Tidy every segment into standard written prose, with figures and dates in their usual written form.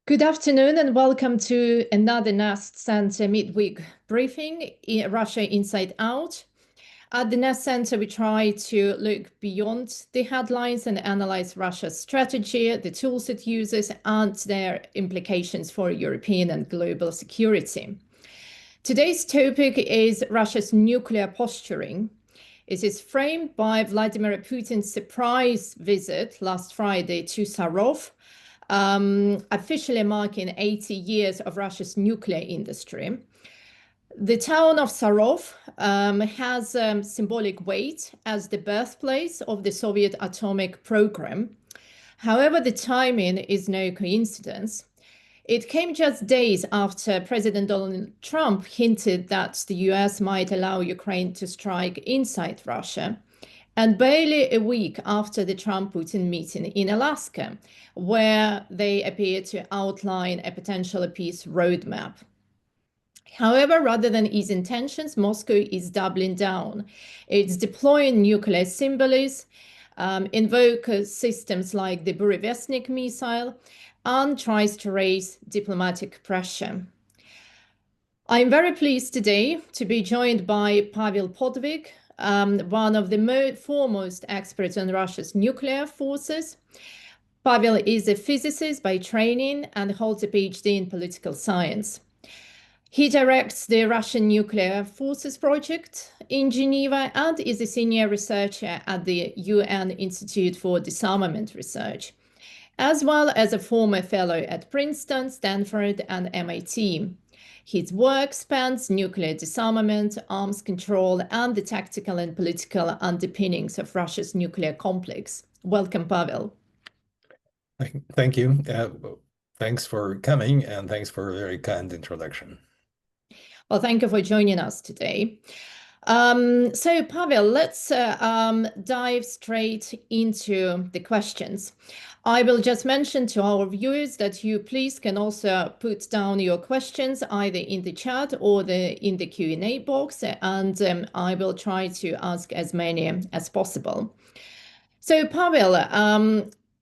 Good afternoon and welcome to another NAST Center midweek briefing in Russia Inside Out. At the NAST Center, we try to look beyond the headlines and analyze Russia's strategy, the tools it uses, and their implications for European and global security. Today's topic is Russia's nuclear posturing. It is framed by Vladimir Putin's surprise visit last Friday to Sarov, officially marking 80 years of Russia's nuclear industry. The town of Sarov has symbolic weight as the birthplace of the Soviet atomic program. However, the timing is no coincidence. It came just days after President Donald Trump hinted that the US might allow Ukraine to strike inside Russia, and barely a week after the Trump-Putin meeting in Alaska, where they appeared to outline a potential peace roadmap. However, rather than easing tensions, Moscow is doubling down. It's deploying nuclear symbolism, invoke systems like the Burevestnik missile, and tries to raise diplomatic pressure. I'm very pleased today to be joined by Pavel Podvig, one of the foremost experts on Russia's nuclear forces. Pavel is a physicist by training and holds a PhD in political science. He directs the Russian Nuclear Forces Project in Geneva and is a senior researcher at the UN Institute for Disarmament Research, as well as a former fellow at Princeton, Stanford, and MIT. His work spans nuclear disarmament, arms control, and the tactical and political underpinnings of Russia's nuclear complex. Welcome, Pavel. Thank you. Thanks for coming, and thanks for a very kind introduction. Well, thank you for joining us today. So, Pavel, let's dive straight into the questions. I will just mention to our viewers that you please can also put down your questions either in the chat or in the Q&A box, and I will try to ask as many as possible. So, Pavel,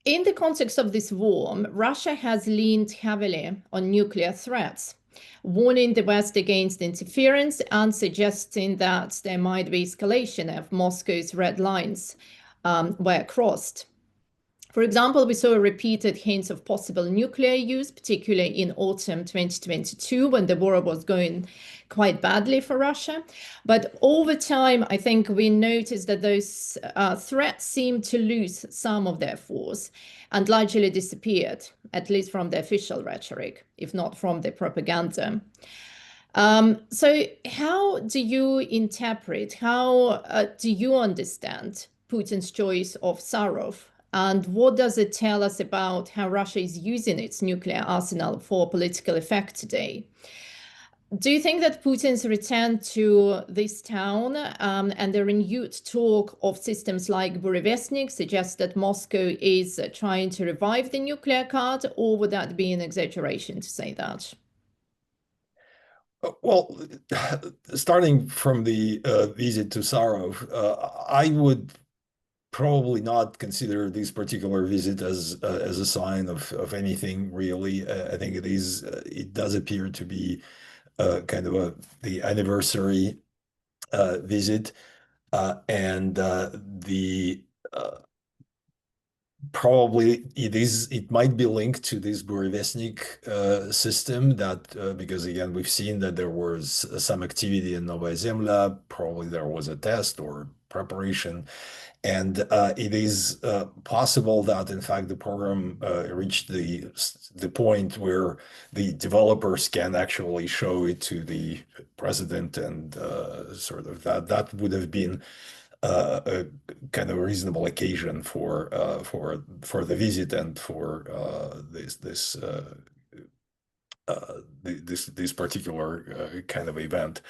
in the context of this war, Russia has leaned heavily on nuclear threats, warning the West against interference and suggesting that there might be escalation if Moscow's red lines were crossed. For example, we saw repeated hints of possible nuclear use, particularly in autumn 2022, when the war was going quite badly for Russia. But over time, I think we noticed that those threats seemed to lose some of their force and largely disappeared, at least from the official rhetoric, if not from the propaganda. So how do you interpret, how do you understand Putin's choice of Sarov? And what does it tell us about how Russia is using its nuclear arsenal for political effect today? Do you think that Putin's return to this town and the renewed talk of systems like Burevestnik suggests that Moscow is trying to revive the nuclear card, or would that be an exaggeration to say that? Well, starting from the visit to Sarov, I would probably not consider this particular visit as a sign of anything really. I think it does appear to be kind of the anniversary visit, and probably it might be linked to this Burevestnik system that because again we've seen that there was some activity in Novaya Zemlya. Probably there was a test or preparation. And it is possible that, in fact, the program reached the point where the developers can actually show it to the president, and sort of that would have been a kind of reasonable occasion for the visit and for this particular kind of event.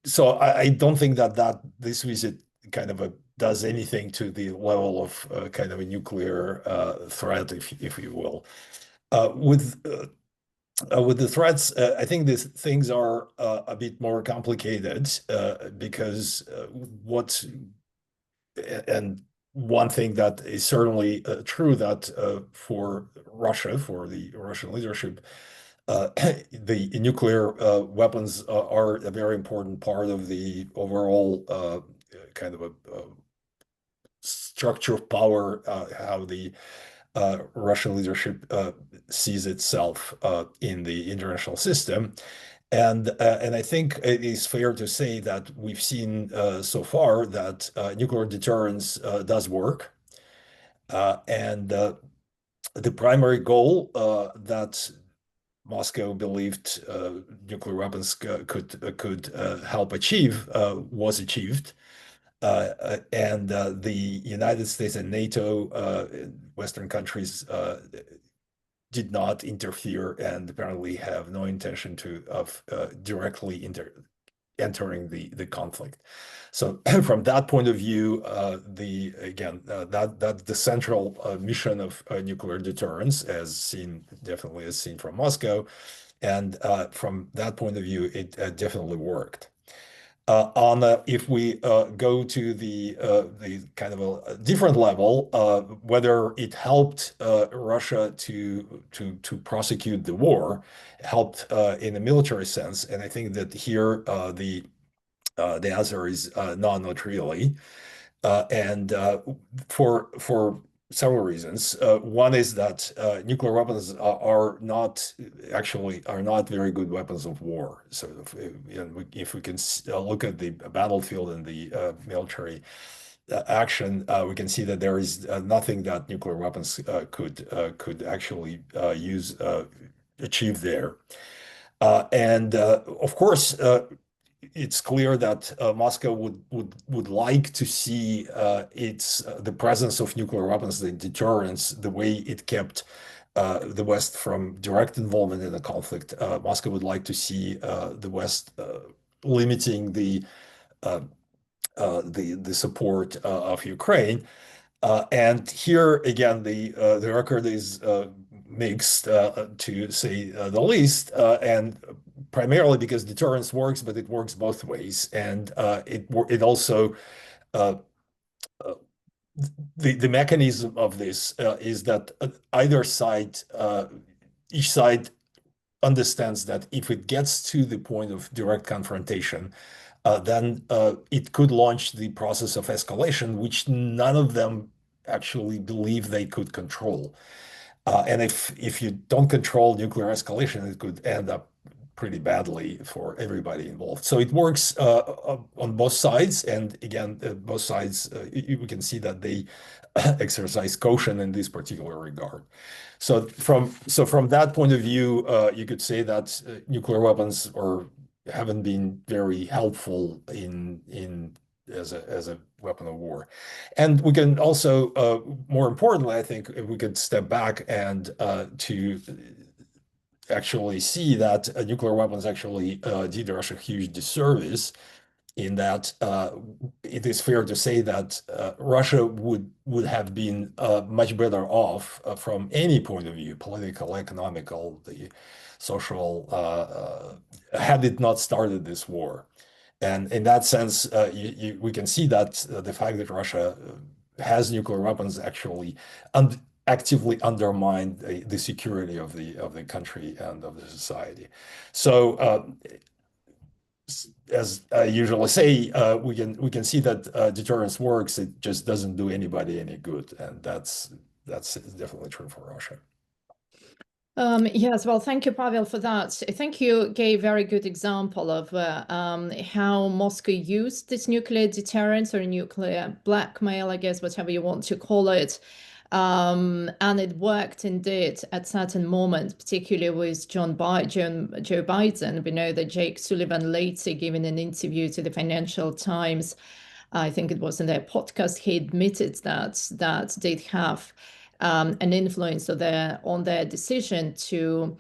So I don't think that this visit kind of does anything to the level of kind of a nuclear threat, if you will. With the threats, I think these things are a bit more complicated because one thing that is certainly true that for Russia, for the Russian leadership, the nuclear weapons are a very important part of the overall kind of a structure of power, how the Russian leadership sees itself in the international system. And I think it is fair to say that we've seen so far that nuclear deterrence does work. And the primary goal that Moscow believed nuclear weapons could help achieve was achieved. And the United States and NATO, Western countries, did not interfere and apparently have no intention of directly entering the conflict. So from that point of view, that the central mission of nuclear deterrence, definitely as seen from Moscow, and from that point of view, it definitely worked. If we go to the kind of a different level, whether it helped Russia to prosecute the war, helped in a military sense, and I think that here the answer is no, not really, and for several reasons. One is that nuclear weapons are not very good weapons of war. So if we can look at the battlefield and the military action, we can see that there is nothing that nuclear weapons could actually achieve there. And of course, it's clear that Moscow would like to see the presence of nuclear weapons, the deterrence, the way it kept the West from direct involvement in the conflict. Moscow would like to see the West limiting the support of Ukraine. And here again, the record is mixed, to say the least, and primarily because deterrence works, but it works both ways, and it also the mechanism of this is that each side understands that if it gets to the point of direct confrontation, then it could launch the process of escalation, which none of them actually believe they could control. And if you don't control nuclear escalation, it could end up pretty badly for everybody involved. So it works on both sides. And again, both sides, we can see that they exercise caution in this particular regard. So from that point of view, you could say that nuclear weapons haven't been very helpful as a weapon of war. And we can also, more importantly, I think, if we could step back and to actually see that nuclear weapons actually did Russia a huge disservice, in that it is fair to say that Russia would have been much better off from any point of view, political, economical, the social, had it not started this war. And in that sense, we can see that the fact that Russia has nuclear weapons actually actively undermined the security of the country and of the society. So as I usually say, we can see that deterrence works. It just doesn't do anybody any good, and that's definitely true for Russia. Yes, well, thank you, Pavel, for that. I think you gave a very good example of how Moscow used this nuclear deterrence or nuclear blackmail, I guess, whatever you want to call it. And it worked indeed at certain moments, particularly with Joe Biden. We know that Jake Sullivan later giving an interview to the Financial Times, I think it was in their podcast, he admitted that they'd have an influence on their decision to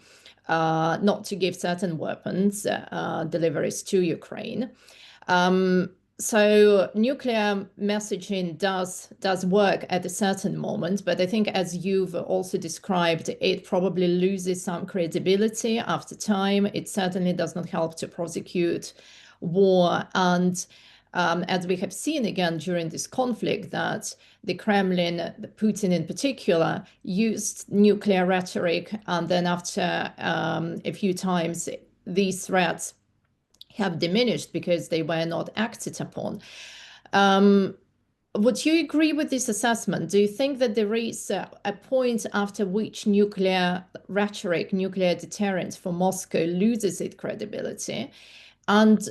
not to give certain weapons deliveries to Ukraine. So nuclear messaging does work at a certain moment, but I think, as you've also described, it probably loses some credibility after time. It certainly does not help to prosecute war, and as we have seen again during this conflict, that the Kremlin, Putin in particular, used nuclear rhetoric, and then after a few times, these threats have diminished because they were not acted upon. Would you agree with this assessment? Do you think that there is a point after which nuclear rhetoric, nuclear deterrence for Moscow loses its credibility, and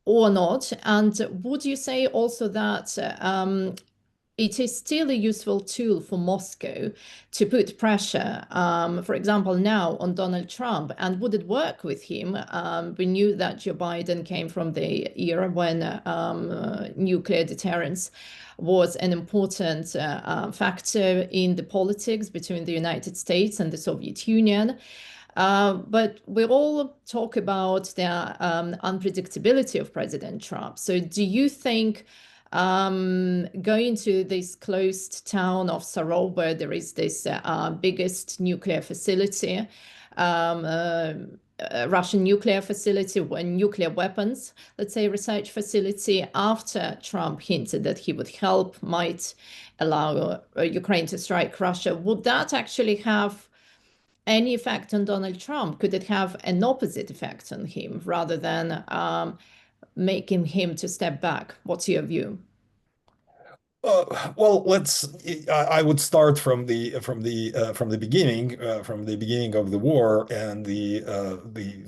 or not? And would you say also that it is still a useful tool for Moscow to put pressure, for example, now on Donald Trump? And would it work with him? We knew that Joe Biden came from the era when nuclear deterrence was an important factor in the politics between the United States and the Soviet Union. But we all talk about the unpredictability of President Trump. So do you think going to this closed town of Sarov, where there is this biggest nuclear facility, Russian nuclear facility, nuclear weapons, let's say research facility, after Trump hinted that he would help, might allow Ukraine to strike Russia, would that actually have any effect on Donald Trump? Could it have an opposite effect on him rather than making him to step back? What's your view? Well, I would start from the beginning, from the beginning of the war and the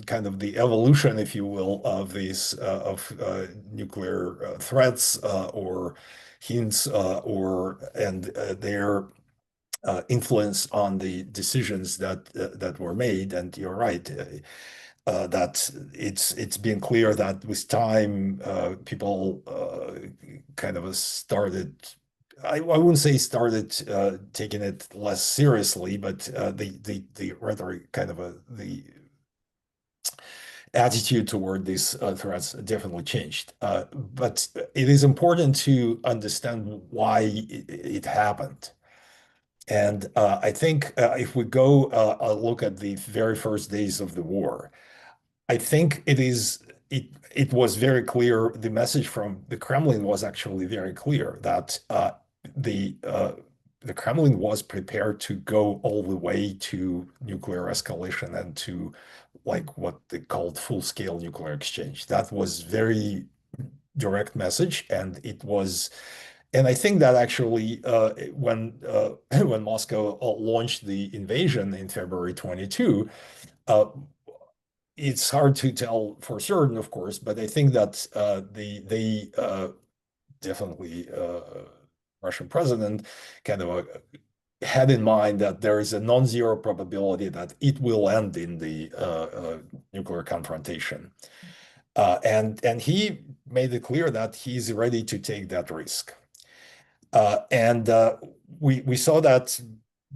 kind of the evolution, if you will, of these of nuclear threats or hints and their influence on the decisions that were made. And you're right. That it's been clear that with time, people kind of started. I wouldn't say started taking it less seriously, but the rhetoric, kind of the attitude toward these threats definitely changed. But it is important to understand why it happened. And I think if we go look at the very first days of the war, I think it was very clear. The message from the Kremlin was actually very clear that the uh, the Kremlin was prepared to go all the way to nuclear escalation and to like what they called full-scale nuclear exchange. That was very direct message, and it was. And I think that actually, when when Moscow launched the invasion in February 22, uh, it's hard to tell for certain, of course, but I think that they definitely Russian president kind of had in mind that there is a non-zero probability that it will end in the nuclear confrontation, and he made it clear that he's ready to take that risk. And we saw that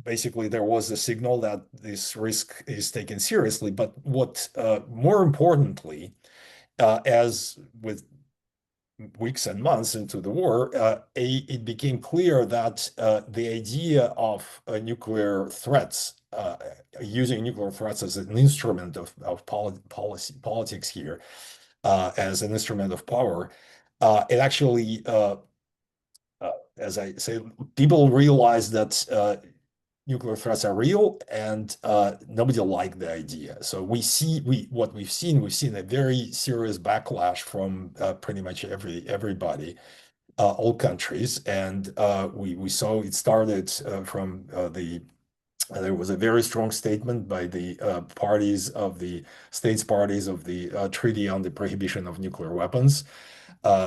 basically there was a signal that this risk is taken seriously. But what more importantly, as with weeks and months into the war, it became clear that the idea of nuclear threats, using nuclear threats as an instrument of politics here, as an instrument of power, it actually as I say, people realize that nuclear threats are real, and nobody liked the idea. So we've seen a very serious backlash from pretty much everybody, all countries, and we saw it started from there was a very strong statement by the states parties of the Treaty on the Prohibition of Nuclear Weapons.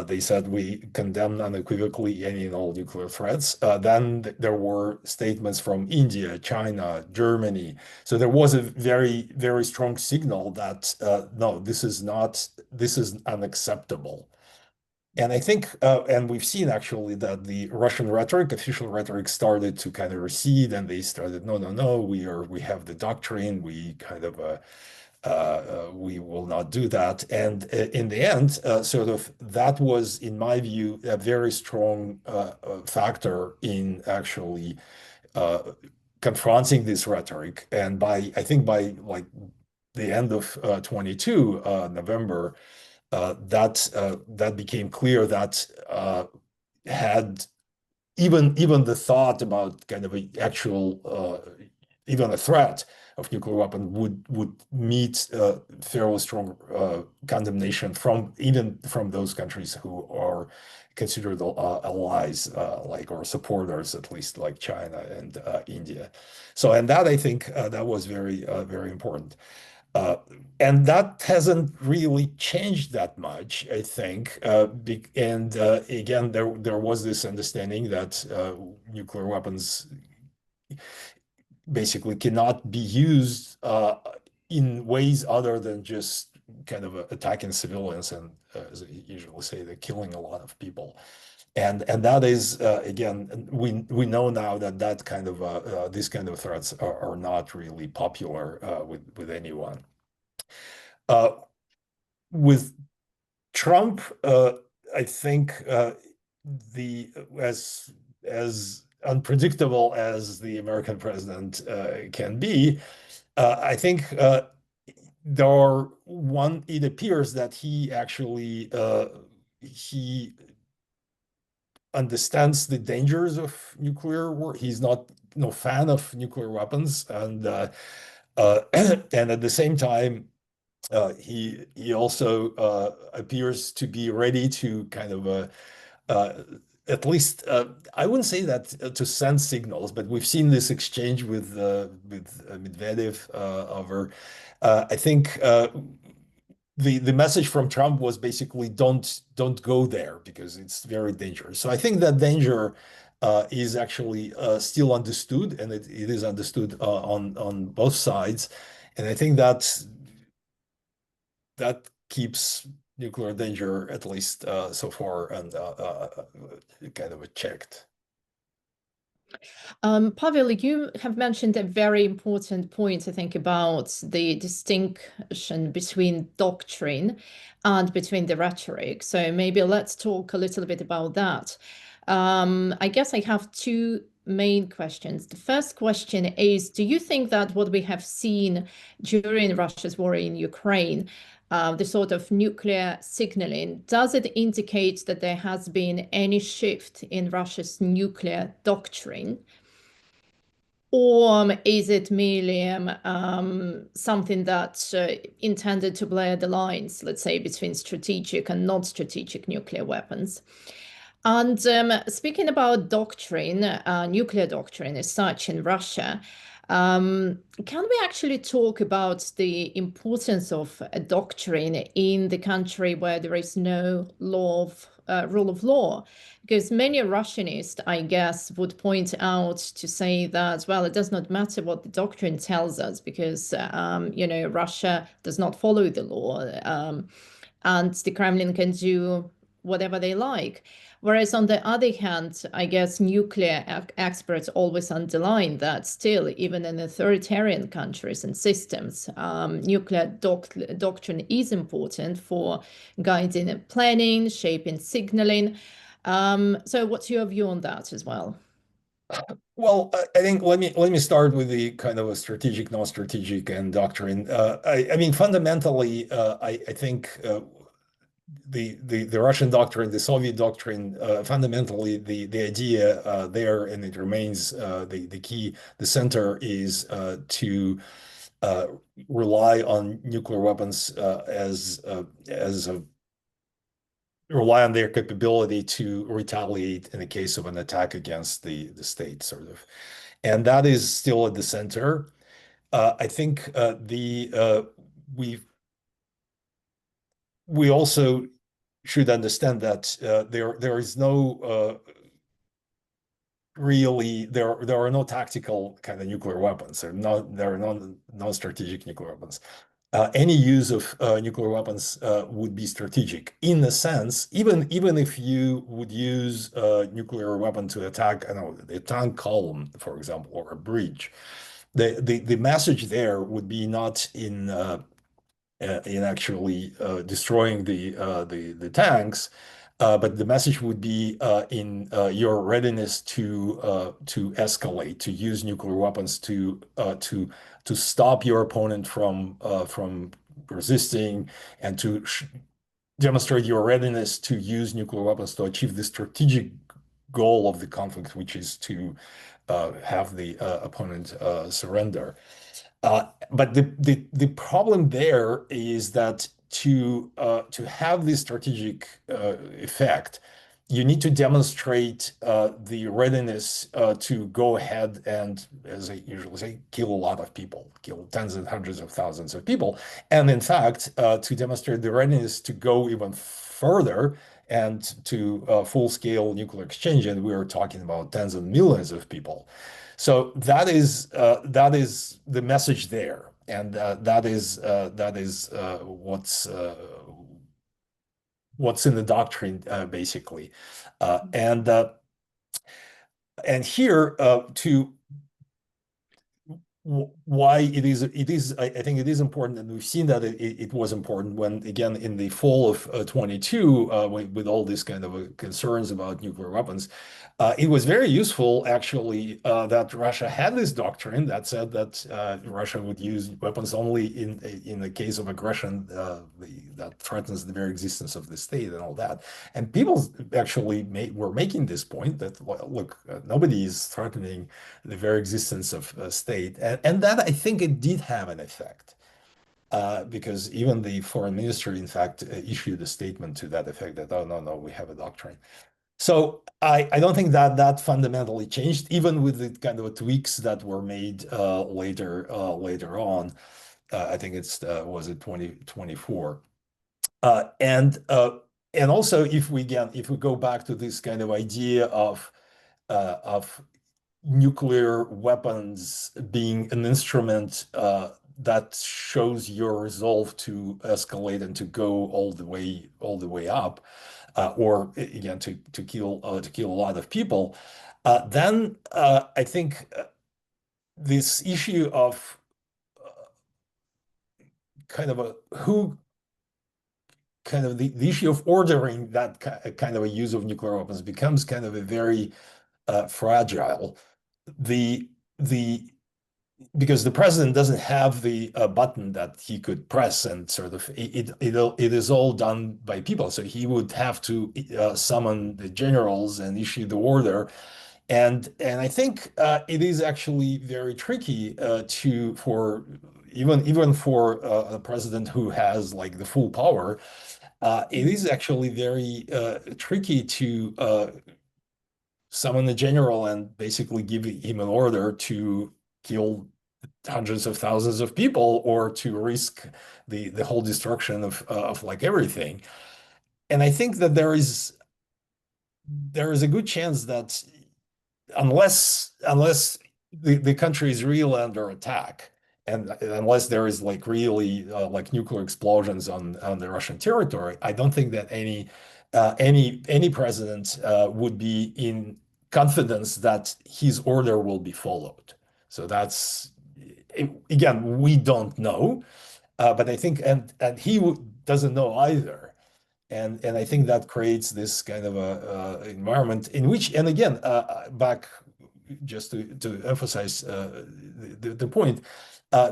They said we condemn unequivocally any and all nuclear threats. Then there were statements from India, China, Germany. So there was a very, very strong signal that no, this is unacceptable. And I think, and we've seen actually that the Russian rhetoric, official rhetoric, started to kind of recede, and they started, no, no, no, we have the doctrine, we kind of we will not do that. And in the end, sort of that was, in my view, a very strong factor in actually confronting this rhetoric. And I think by like the end of 22 November, that became clear that had even the thought about kind of an actual even a threat of nuclear weapon would meet fairly strong condemnation even from those countries who are considered allies, like, or supporters at least, like China and India. So, and that, I think, that was very important. Uh, and that hasn't really changed that much, I think. And again, there was this understanding that nuclear weapons basically cannot be used in ways other than just kind of attacking civilians and, as I usually say, they're killing a lot of people. And that is again, we know now that that kind of these kind of threats are not really popular with anyone. Uh, with Trump, I think the as unpredictable as the American president can be, I think it appears that he actually he understands the dangers of nuclear war. He's not no fan of nuclear weapons, and at the same time, he also appears to be ready to kind of uh, at least I wouldn't say that to send signals, but we've seen this exchange with Medvedev over. I think the message from Trump was basically don't go there because it's very dangerous. So I think that danger is actually still understood, and it is understood on both sides. And I think that keeps nuclear danger, at least so far, and kind of checked. Pavel, you have mentioned a very important point, I think, about the distinction between doctrine and between the rhetoric. So maybe let's talk a little bit about that. I guess I have two main questions. The first question is, do you think that what we have seen during Russia's war in Ukraine, the sort of nuclear signaling, does it indicate that there has been any shift in Russia's nuclear doctrine? Or is it merely something that's intended to blur the lines, let's say, between strategic and non-strategic nuclear weapons? And speaking about doctrine, nuclear doctrine as such in Russia, can we actually talk about the importance of a doctrine in the country where there is no rule of law? Because many Russianists, I guess, would point out to say that, well, it does not matter what the doctrine tells us because, Russia does not follow the law, and the Kremlin can do whatever they like. Whereas on the other hand, I guess nuclear experts always underline that still, even in authoritarian countries and systems, nuclear doctrine is important for guiding planning, shaping signaling. So what's your view on that as well? Well, I think let me start with the kind of a strategic, non-strategic, and doctrine. I mean, fundamentally, I think the Russian doctrine, the Soviet doctrine, fundamentally the idea there, and it remains the key, the center is to uh, rely on nuclear weapons as a rely on their capability to retaliate in the case of an attack against the state, sort of, and that is still at the center. I think the we also should understand that there is no really there are no tactical kind of nuclear weapons. There are no non-strategic nuclear weapons. Any use of nuclear weapons would be strategic in the sense, even if you would use a nuclear weapon to attack, I don't know, the tank column, for example, or a bridge. The message there would be not in actually destroying the tanks, but the message would be in your readiness to escalate, to use nuclear weapons to stop your opponent from resisting and to demonstrate your readiness to use nuclear weapons to achieve the strategic goal of the conflict, which is to have the opponent surrender. But the problem there is that to have this strategic effect, you need to demonstrate the readiness to go ahead and, as I usually say, kill a lot of people, kill tens and hundreds of thousands of people. And in fact, to demonstrate the readiness to go even further and to full-scale nuclear exchange, and we are talking about tens of millions of people. So that is the message there, and that is what's in the doctrine basically, and here to why it is I think it is important, and we've seen that it was important when, again, in the fall of 22, with all these kind of concerns about nuclear weapons, it was very useful actually that Russia had this doctrine that said that Russia would use weapons only in the case of aggression that threatens the very existence of the state and all that. And people actually were making this point that, well, look, nobody is threatening the very existence of a state. And that, I think, it did have an effect. Because even the foreign ministry, in fact, issued a statement to that effect that, oh, no, we have a doctrine. So I don't think that fundamentally changed, even with the kind of tweaks that were made later on. I think was it 2024. And also, if we go back to this kind of idea of nuclear weapons being an instrument that shows your resolve to escalate and to go all the way up, or again to kill a lot of people, then I think this issue of kind of the issue of ordering that kind of a use of nuclear weapons becomes kind of a very fragile. Because the president doesn't have the button that he could press, and sort of it is all done by people. So he would have to summon the generals and issue the order, and I think it is actually very tricky for even for a president who has like the full power. It is actually very tricky to summon the general and basically give him an order to kill hundreds of thousands of people, or to risk the whole destruction of like everything. And I think that there is a good chance that unless the country is really under attack, and unless there is like really like nuclear explosions on the Russian territory, I don't think that any president would be in confidence that his order will be followed. So that's, again, we don't know, but I think, and he doesn't know either. And I think that creates this kind of a environment in which, and again, back just to emphasize the point,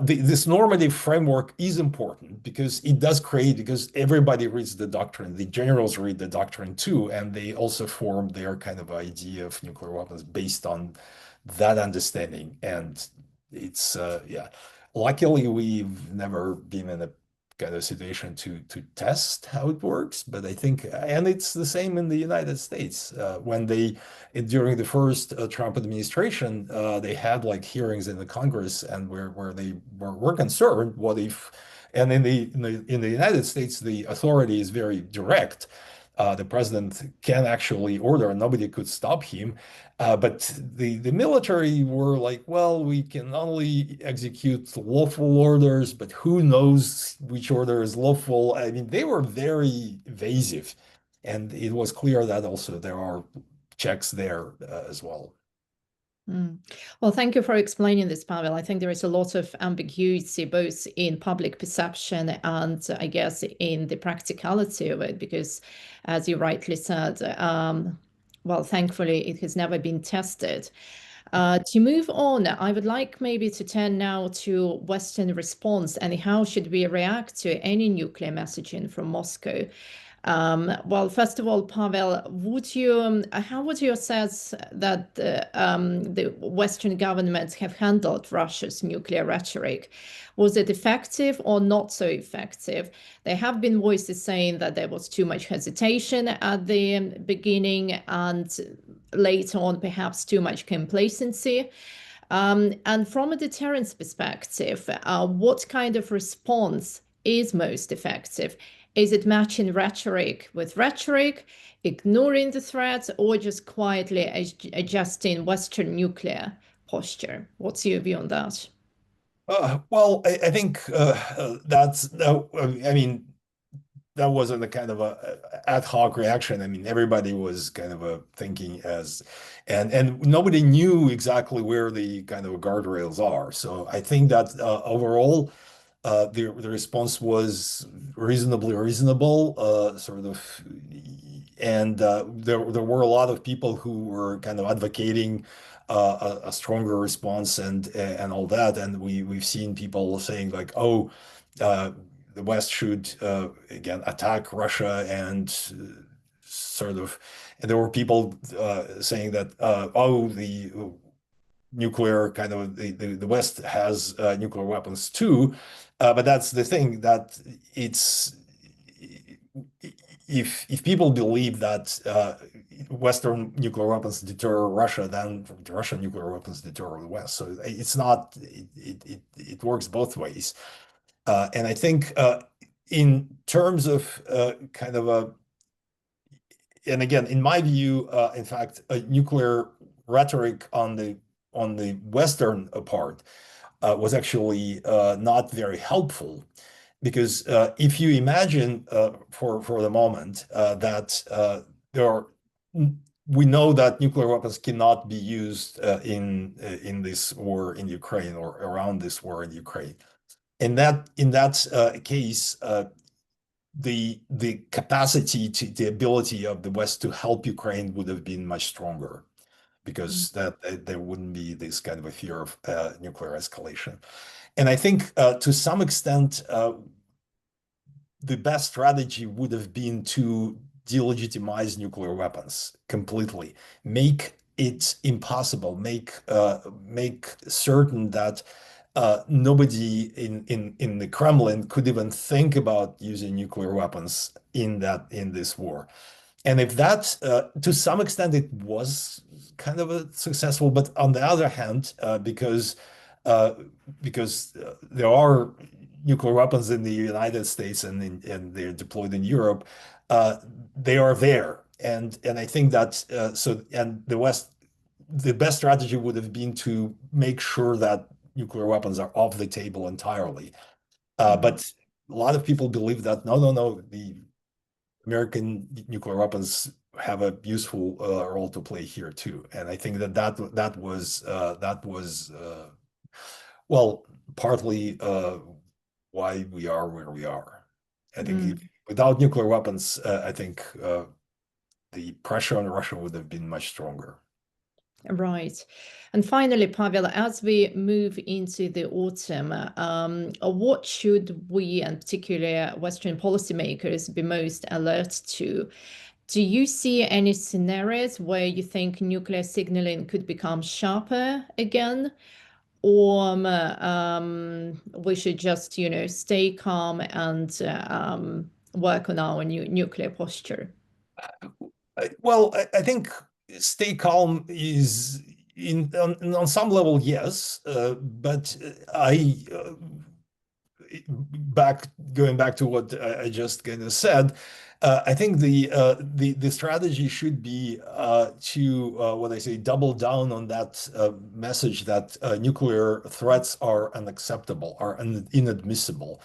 this normative framework is important because it does create, because everybody reads the doctrine, the generals read the doctrine too, and they also form their kind of idea of nuclear weapons based on that understanding. And it's, yeah, luckily we've never been in a kind of situation to test how it works, but I think, and it's the same in the United States, when during the first Trump administration, they had like hearings in the Congress, and where they were concerned, what if, and in the United States, the authority is very direct. The president can actually order, and nobody could stop him. But the military were like, well, we can only execute lawful orders, but who knows which order is lawful? I mean, they were very evasive, and it was clear that also there are checks there as well. Well, thank you for explaining this, Pavel. I think there is a lot of ambiguity both in public perception and, I guess, in the practicality of it, because, as you rightly said, well, thankfully, it has never been tested. To move on, I would like maybe to turn now to Western response and how should we react to any nuclear messaging from Moscow. Well, first of all, Pavel, how would you assess that the Western governments have handled Russia's nuclear rhetoric? Was it effective or not so effective? There have been voices saying that there was too much hesitation at the beginning and later on, perhaps too much complacency. And from a deterrence perspective, what kind of response is most effective? Is it matching rhetoric with rhetoric, ignoring the threats, or just quietly adjusting Western nuclear posture? What's your view on that? Well, I think I mean, that wasn't a kind of a ad hoc reaction. I mean, everybody was kind of thinking as, and nobody knew exactly where the kind of guardrails are. So I think that overall, the response was reasonably reasonable, sort of, and there were a lot of people who were kind of advocating a stronger response and all that, and we've seen people saying like, oh, the West should again attack Russia and sort of, and there were people saying that oh, the nuclear kind of the West has nuclear weapons too, but that's the thing that it's if people believe that Western nuclear weapons deter Russia, then the Russian nuclear weapons deter the West. So it's not it works both ways, and I think in terms of kind of a and again, in my view, in fact, a nuclear rhetoric on the Western part was actually not very helpful because if you imagine for the moment that there are we know that nuclear weapons cannot be used in this war in Ukraine or around this war in Ukraine. In that case, the capacity to the ability of the West to help Ukraine would have been much stronger because that there wouldn't be this kind of a fear of nuclear escalation. And I think to some extent, the best strategy would have been to delegitimize nuclear weapons completely, make it impossible, make certain that nobody in the Kremlin could even think about using nuclear weapons in this war. And if that, to some extent, it was kind of a successful, but on the other hand, uh, there are nuclear weapons in the United States and they're deployed in Europe, uh, they are there. And I think that and the West, the best strategy would have been to make sure that nuclear weapons are off the table entirely. But a lot of people believe that no, the American nuclear weapons have a useful role to play here too. And I think that was well partly why we are where we are. I think without nuclear weapons, I think the pressure on Russia would have been much stronger. Right. And finally, Pavel, as we move into the autumn, what should we, and particularly Western policymakers, be most alert to? Do you see any scenarios where you think nuclear signaling could become sharper again? Or we should just, stay calm and work on our nuclear posture? Well, I think stay calm is on some level, yes, but I back going back to what I just kind of said, I think the strategy should be to what I say double down on that message that nuclear threats are unacceptable, are inadmissible,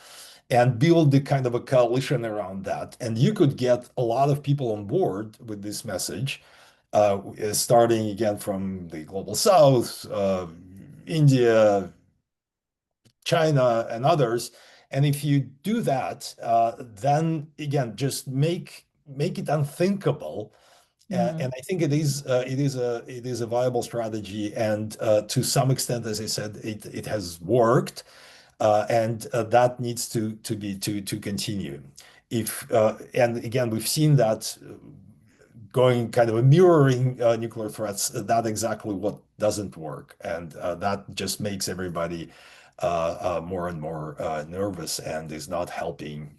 and build the kind of a coalition around that. And you could get a lot of people on board with this message, starting again from the global South, India, China, and others. And if you do that, then again, just make it unthinkable. And I think it is a viable strategy. And to some extent, as I said, it has worked, and that needs to continue. if and again, we've seen that going kind of a mirroring nuclear threats, that exactly what doesn't work. And that just makes everybody more and more nervous and is not helping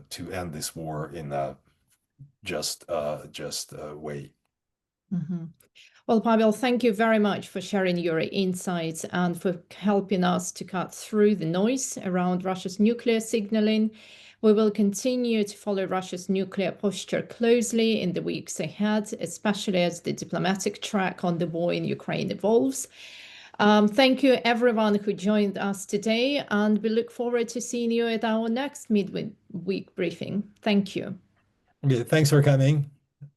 to end this war in a just way. Mhm. Well, Pavel, thank you very much for sharing your insights and for helping us to cut through the noise around Russia's nuclear signaling. We will continue to follow Russia's nuclear posture closely in the weeks ahead, especially as the diplomatic track on the war in Ukraine evolves. Thank you, everyone who joined us today, and we look forward to seeing you at our next midweek briefing. Thank you. Okay, thanks for coming.